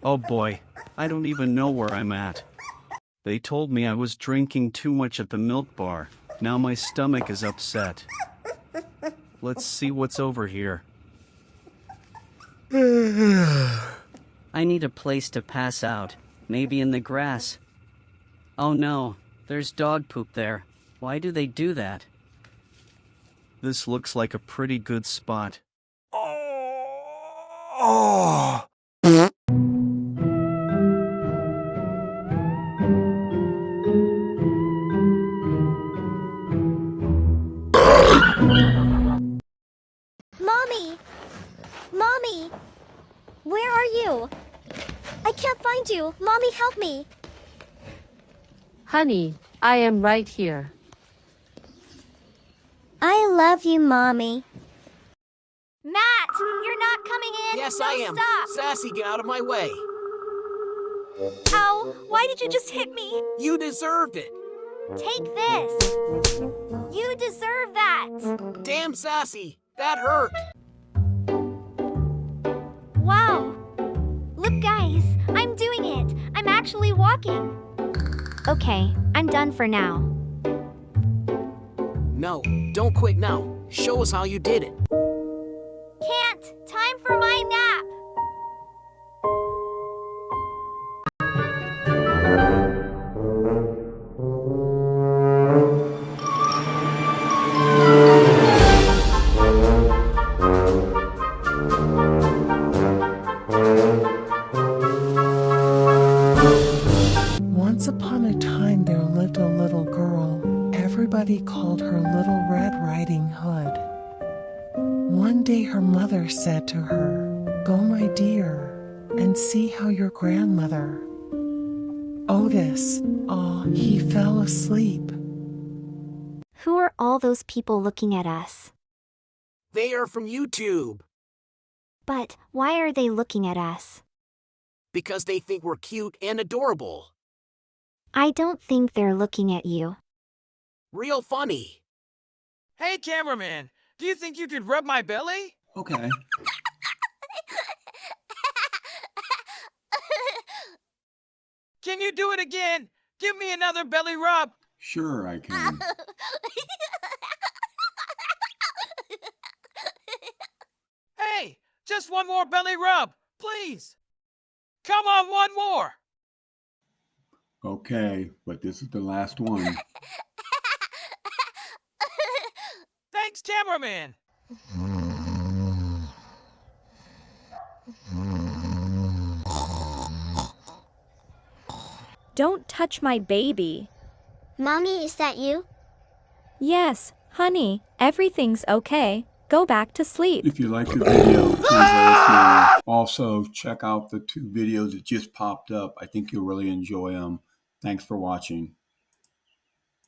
Oh boy, I don't even know where I'm at. They told me I was drinking too much at the milk bar. Now my stomach is upset. Let's see what's over here. I need a place to pass out. Maybe in the grass. Oh no, there's dog poop there. Why do they do that? This looks like a pretty good spot. Oh. Mommy! Mommy! Where are you? I can't find you. Mommy, help me. Honey, I am right here. I love you, Mommy. Matt, you're not coming in. Yes, no, I am. Stop. Sassy, get out of my way. Ow, why did you just hit me? You deserved it. Take this. You deserve that. Damn, Sassy, that hurt. Wow. Look, guys, I'm doing it. I'm actually walking. Okay, I'm done for now. No, don't quit now. Show us how you did it. Can't. Time for my nap. Once upon a time there lived a little girl. Everybody called her Little Red Riding Hood. One day her mother said to her, "Go, my dear, and see how your grandmother." Otis, he fell asleep. Who are all those people looking at us? They are from YouTube. But why are they looking at us? Because they think we're cute and adorable. I don't think they're looking at you. Real funny. Hey, cameraman, do you think you could rub my belly? Okay. Can you do it again? Give me another belly rub. Sure, I can. Hey, just one more belly rub, please. Come on, one more. Okay, but this is the last one. Thanks, cameraman. Don't touch my baby. Mommy, is that you? Yes, honey, everything's okay. Go back to sleep. If you like the video, please let us know. Also, check out the 2 videos that just popped up. I think you'll really enjoy them. Thanks for watching.